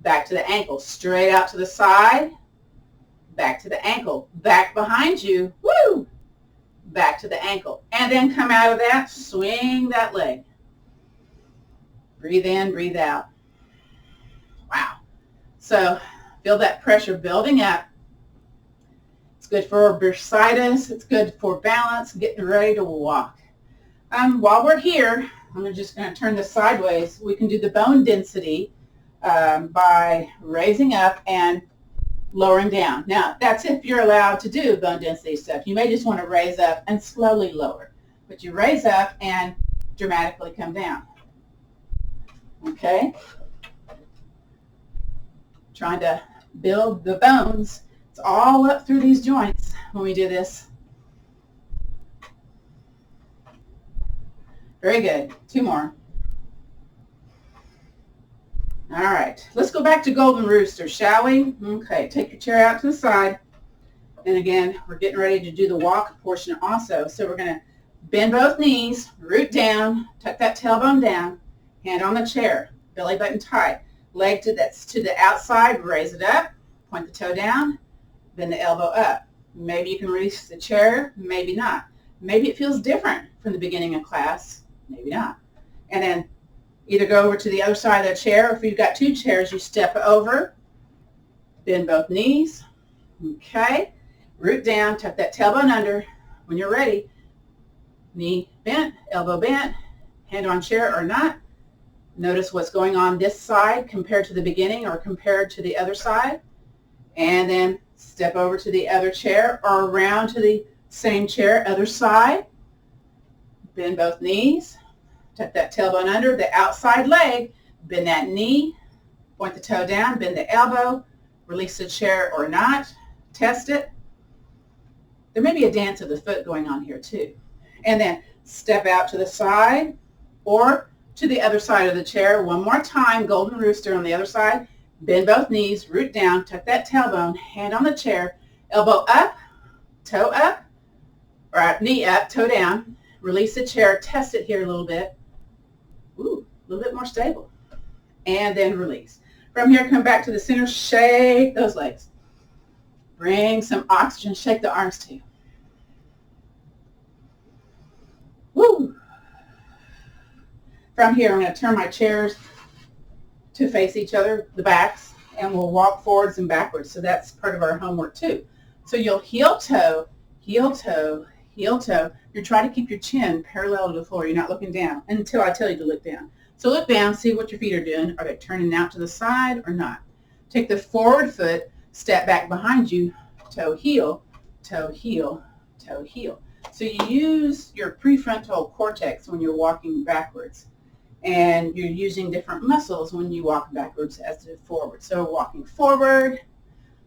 back to the ankle. Straight out to the side, back to the ankle. Back behind you, woo, back to the ankle. And then come out of that, swing that leg. Breathe in, breathe out. Wow. So feel that pressure building up. It's good for bursitis. It's good for balance, getting ready to walk. While we're here, I'm just going to turn this sideways. We can do the bone density by raising up and lowering down. Now, that's if you're allowed to do bone density stuff. You may just want to raise up and slowly lower. But you raise up and dramatically come down. Okay? Trying to build the bones. It's all up through these joints when we do this. Very good. 2 more. All right. Let's go back to Golden Rooster, shall we? Okay. Take your chair out to the side. And again, we're getting ready to do the walk portion also. So we're going to bend both knees, root down, tuck that tailbone down, hand on the chair, belly button tight. Leg to the outside, raise it up, point the toe down, bend the elbow up. Maybe you can release the chair, maybe not. Maybe it feels different from the beginning of class, maybe not. And then either go over to the other side of the chair, or if you've got 2 chairs, you step over, bend both knees, okay, root down, tuck that tailbone under. When you're ready, knee bent, elbow bent, hand on chair or not. Notice what's going on this side compared to the beginning or compared to the other side. And then step over to the other chair or around to the same chair, other side. Bend both knees. Tuck that tailbone under, the outside leg. Bend that knee. Point the toe down, bend the elbow. Release the chair or not. Test it. There may be a dance of the foot going on here too. And then step out to the side or to the other side of the chair. One more time, Golden Rooster on the other side. Bend both knees, root down, tuck that tailbone, hand on the chair, elbow up, toe up, or knee up, toe down. Release the chair, test it here a little bit. Ooh, a little bit more stable. And then release. From here, come back to the center, shake those legs. Bring some oxygen, shake the arms too. Woo! From here, I'm going to turn my chairs to face each other, the backs, and we'll walk forwards and backwards. So that's part of our homework too. So you'll heel toe, heel toe, heel toe. You're trying to keep your chin parallel to the floor. You're not looking down until I tell you to look down. So look down, see what your feet are doing. Are they turning out to the side or not? Take the forward foot, step back behind you, toe, heel, toe, heel, toe, heel. So you use your prefrontal cortex when you're walking backwards. And you're using different muscles when you walk backwards as to forward. So walking forward,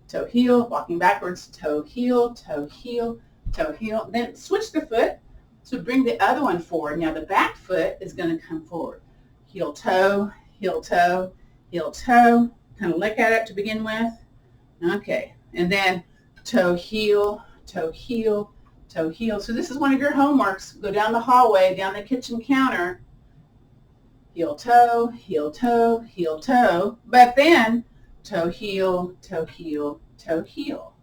toe, heel, walking backwards, toe, heel, toe, heel, toe, heel. Then switch the foot. So bring the other one forward. Now the back foot is going to come forward. Heel, toe, heel, toe, heel, toe. Kind of look at it to begin with. Okay. And then toe, heel, toe, heel, toe, heel. So this is one of your homeworks. Go down the hallway, down the kitchen counter. Heel, toe, heel, toe, heel, toe. But then toe, heel, toe, heel, toe, heel.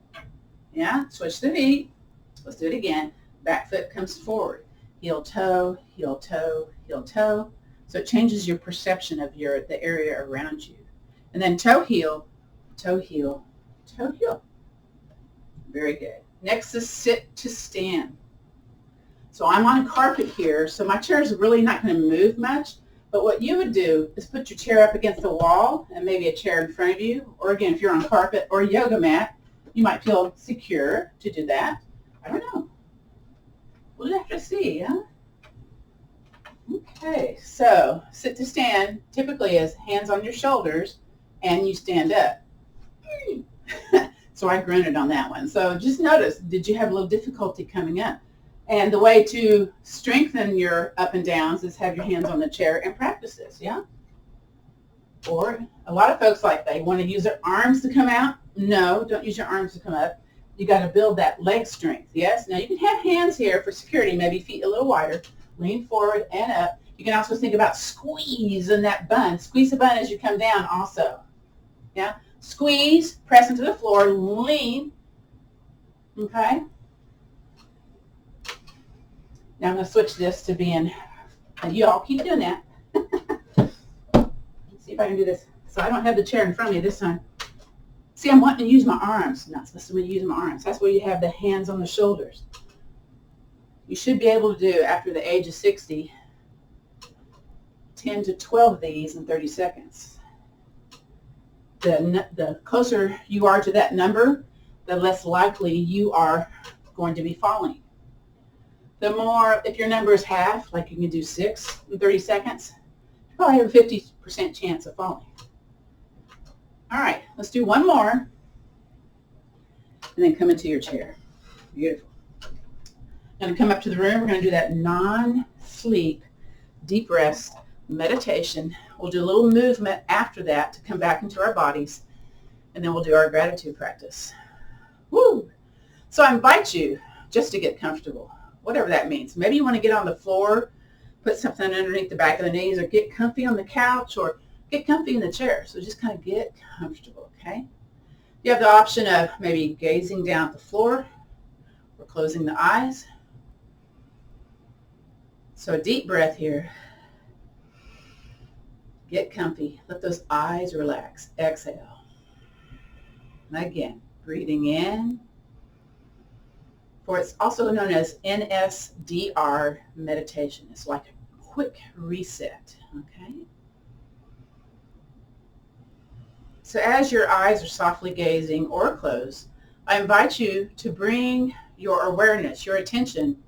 Yeah? Switch the feet. Let's do it again. Back foot comes forward. Heel, toe, heel, toe, heel, toe. So it changes your perception of the area around you. And then toe, heel, toe, heel, toe, heel. Very good. Next is sit to stand. So I'm on a carpet here, so my chair is really not going to move much. But what you would do is put your chair up against the wall and maybe a chair in front of you. Or again, if you're on carpet or a yoga mat, you might feel secure to do that. I don't know. We'll have to see, huh? Okay, so sit to stand typically is hands on your shoulders and you stand up. So I grunted on that one. So just notice, did you have a little difficulty coming up? And the way to strengthen your up and downs is have your hands on the chair and practice this, yeah? Or a lot of folks they want to use their arms to come out. No, don't use your arms to come up. You got to build that leg strength, yes? Now you can have hands here for security, maybe feet a little wider. Lean forward and up. You can also think about squeezing that bun. Squeeze the bun as you come down also, yeah? Squeeze, press into the floor, lean, okay? Now I'm going to switch this to being, you all keep doing that. Let's see if I can do this. So I don't have the chair in front of me this time. See, I'm wanting to use my arms. I'm not supposed to be using my arms. That's where you have the hands on the shoulders. You should be able to do, after the age of 60, 10 to 12 of these in 30 seconds. the closer you are to that number, the less likely you are going to be falling. The more, if your number is half, like you can do 6 in 30 seconds, you probably have a 50% chance of falling. All right, let's do one more, and then come into your chair. Beautiful. Going to come up to the room. We're going to do that non-sleep, deep rest meditation. We'll do a little movement after that to come back into our bodies, and then we'll do our gratitude practice. Woo! So I invite you just to get comfortable, whatever that means. Maybe you want to get on the floor, put something underneath the back of the knees, or get comfy on the couch, or get comfy in the chair. So just kind of get comfortable, okay? You have the option of maybe gazing down at the floor or closing the eyes. So a deep breath here. Get comfy. Let those eyes relax. Exhale. And again, breathing in. For it's also known as NSDR meditation. It's like a quick reset, okay? So as your eyes are softly gazing or closed, I invite you to bring your awareness, your attention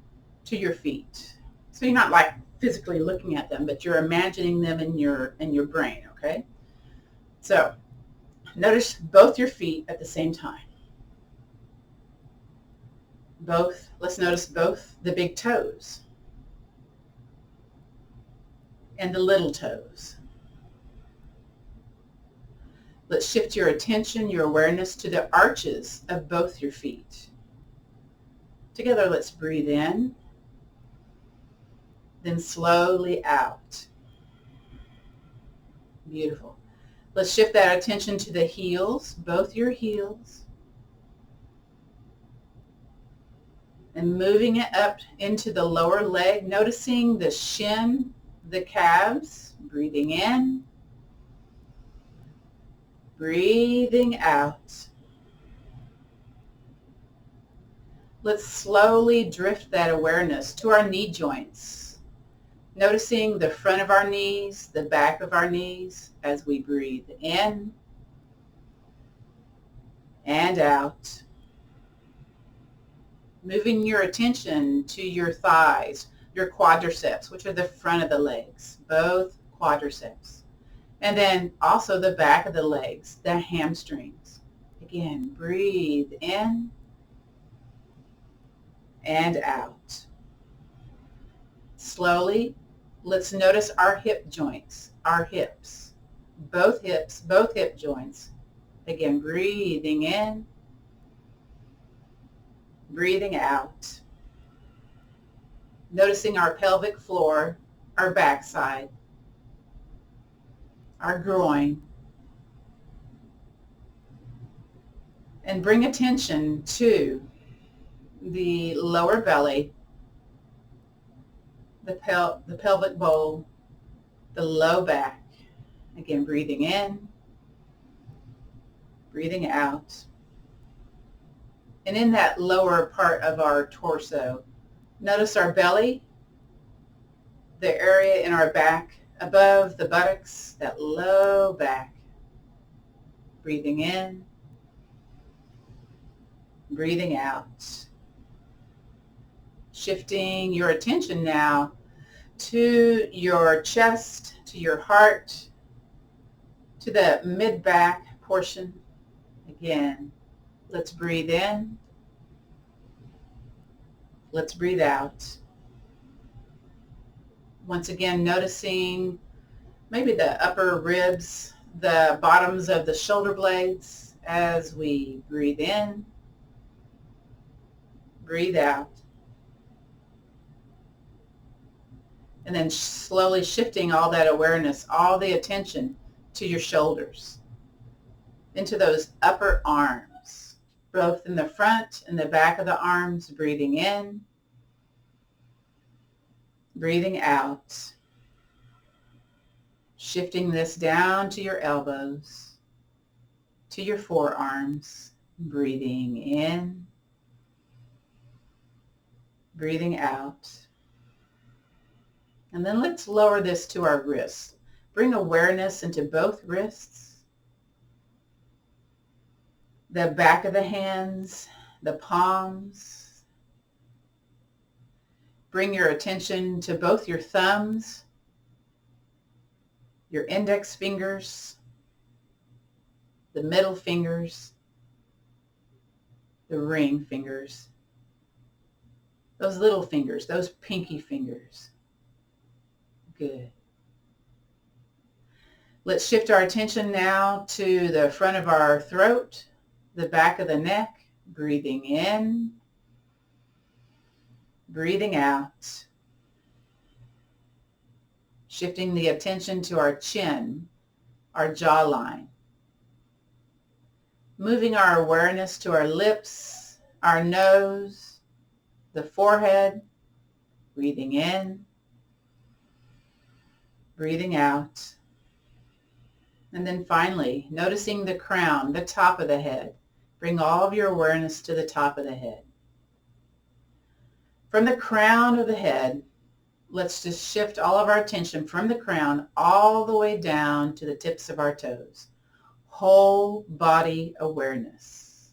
to your feet. So you're not like physically looking at them, but you're imagining them in your brain, okay? So notice both your feet at the same time. Let's notice both the big toes and the little toes. Let's shift your attention, your awareness to the arches of both your feet. Together, let's breathe in, then slowly out. Beautiful. Let's shift that attention to the heels, both your heels, and moving it up into the lower leg, noticing the shin, the calves, breathing in, breathing out. Let's slowly drift that awareness to our knee joints, noticing the front of our knees, the back of our knees as we breathe in and out. Moving your attention to your thighs, your quadriceps, which are the front of the legs, both quadriceps. And then also the back of the legs, the hamstrings. Again, breathe in and out. Slowly, let's notice our hip joints, our hips, both hip joints. Again, breathing in, breathing out. Noticing our pelvic floor, our backside, our groin. And bring attention to the lower belly, the pelvic bowl, the low back. Again, breathing in, breathing out. And in that lower part of our torso, notice our belly, the area in our back above the buttocks, that low back. Breathing in, breathing out. Shifting your attention now to your chest, to your heart, to the mid-back portion. Again, let's breathe in. Let's breathe out. Once again, noticing maybe the upper ribs, the bottoms of the shoulder blades as we breathe in, breathe out. And then slowly shifting all that awareness, all the attention to your shoulders, into those upper arms, both in the front and the back of the arms, breathing in, breathing out. Shifting this down to your elbows, to your forearms, breathing in, breathing out. And then let's lower this to our wrists. Bring awareness into both wrists. the back of the hands, the palms. Bring your attention to both your thumbs, your index fingers, the middle fingers, the ring fingers, those little fingers, those pinky fingers. Good. Let's shift our attention now to the front of our throat, the back of the neck, breathing in, breathing out. Shifting the attention to our chin, our jawline. Moving our awareness to our lips, our nose, the forehead, breathing in, breathing out. And then finally, noticing the crown, the top of the head. Bring all of your awareness to the top of the head. From the crown of the head, let's just shift all of our attention from the crown all the way down to the tips of our toes. Whole body awareness.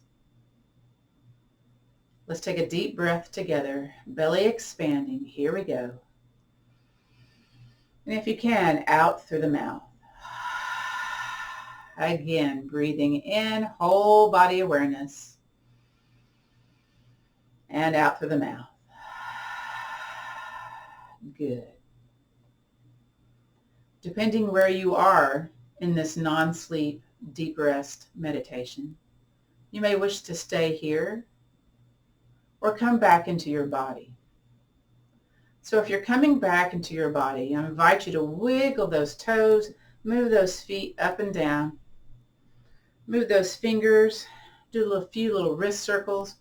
Let's take a deep breath together, belly expanding. Here we go. And if you can, out through the mouth. Again, breathing in, whole body awareness. And out through the mouth. Good. Depending where you are in this non-sleep deep rest meditation, you may wish to stay here or come back into your body. So if you're coming back into your body, I invite you to wiggle those toes, move those feet up and down, move those fingers, do a few little wrist circles,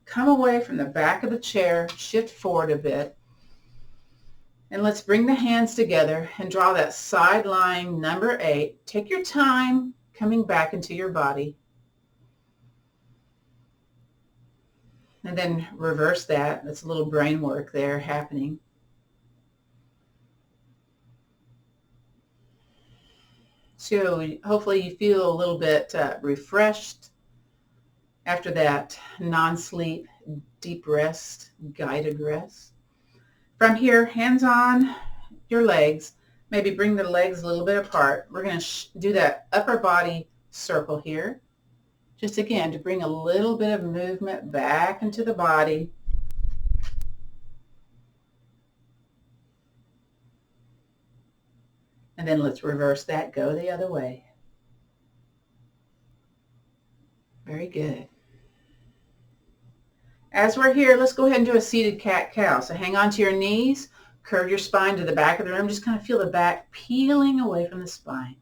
come away from the back of the chair, shift forward a bit, and let's bring the hands together and draw that side line number 8. Take your time coming back into your body. And then reverse that. That's a little brain work there happening. So hopefully you feel a little bit refreshed after that non-sleep, deep rest, guided rest. From here, hands on your legs. Maybe bring the legs a little bit apart. We're going to do that upper body circle here. Just again, to bring a little bit of movement back into the body. And then let's reverse that, go the other way. Very good. As we're here, let's go ahead and do a seated cat-cow. So hang on to your knees, curve your spine to the back of the room. Just kind of feel the back peeling away from the spine.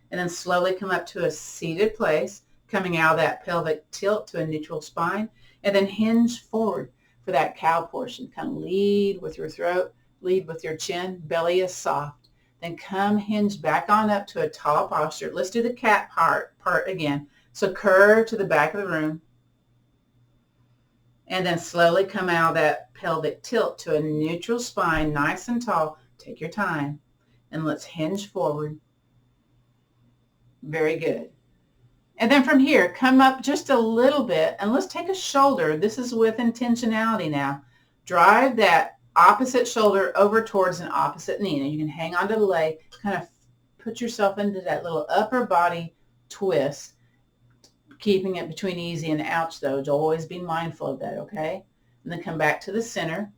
And then slowly come up to a seated place, coming out of that pelvic tilt to a neutral spine. And then hinge forward for that cow portion. Kind of lead with your throat, lead with your chin, belly is soft. Then come hinge back on up to a tall posture. Let's do the cat part again. So curve to the back of the room. And then slowly come out of that pelvic tilt to a neutral spine, nice and tall. Take your time. And let's hinge forward. Very good. And then from here, come up just a little bit and let's take a shoulder. This is with intentionality now. Drive that opposite shoulder over towards an opposite knee. Now you can hang on to the leg, kind of put yourself into that little upper body twist, keeping it between easy and ouch though. Always be mindful of that, okay? And then come back to the center.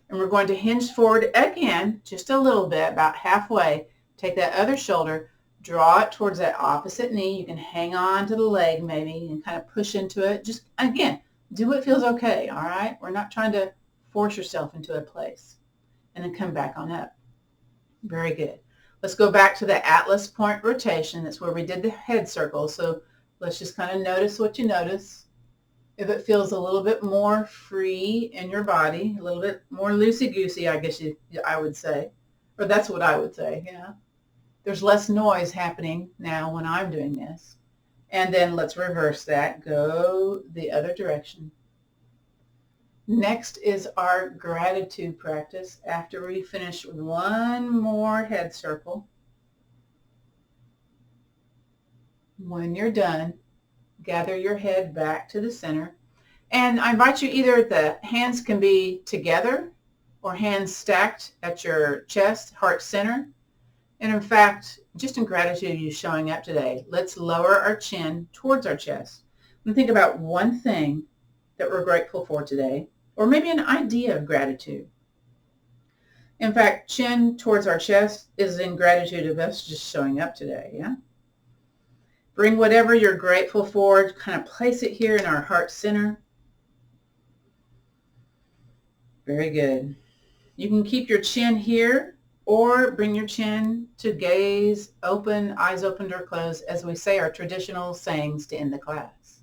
And we're going to hinge forward again, just a little bit, about halfway. Take that other shoulder, draw it towards that opposite knee. You can hang on to the leg maybe and kind of push into it. Just, again, do what feels okay, all right? We're not trying to force yourself into a place. And then come back on up. Very good. Let's go back to the Atlas point rotation. That's where we did the head circle. So let's just kind of notice what you notice. If it feels a little bit more free in your body, a little bit more loosey-goosey, I guess I would say. Or that's what I would say, yeah. There's less noise happening now when I'm doing this. And then let's reverse that. Go the other direction. Next is our gratitude practice after we finish with one more head circle. When you're done, gather your head back to the center. And I invite you, either the hands can be together or hands stacked at your chest, heart center. And in fact, just in gratitude of you showing up today, let's lower our chin towards our chest and think about one thing that we're grateful for today, or maybe an idea of gratitude. In fact, chin towards our chest is in gratitude of us just showing up today, yeah? Bring whatever you're grateful for, kind of place it here in our heart center. Very good. You can keep your chin here or bring your chin to gaze open, eyes opened or closed, as we say our traditional sayings to end the class.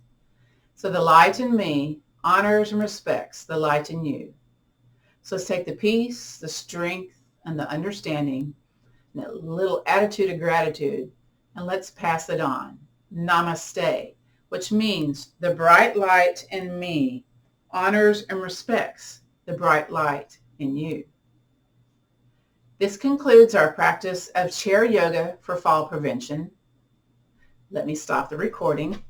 So the light in me honors and respects the light in you. So let's take the peace, the strength, and the understanding, and that little attitude of gratitude, and let's pass it on. Namaste, which means the bright light in me honors and respects the bright light in you. This concludes our practice of chair yoga for fall prevention. Let me stop the recording.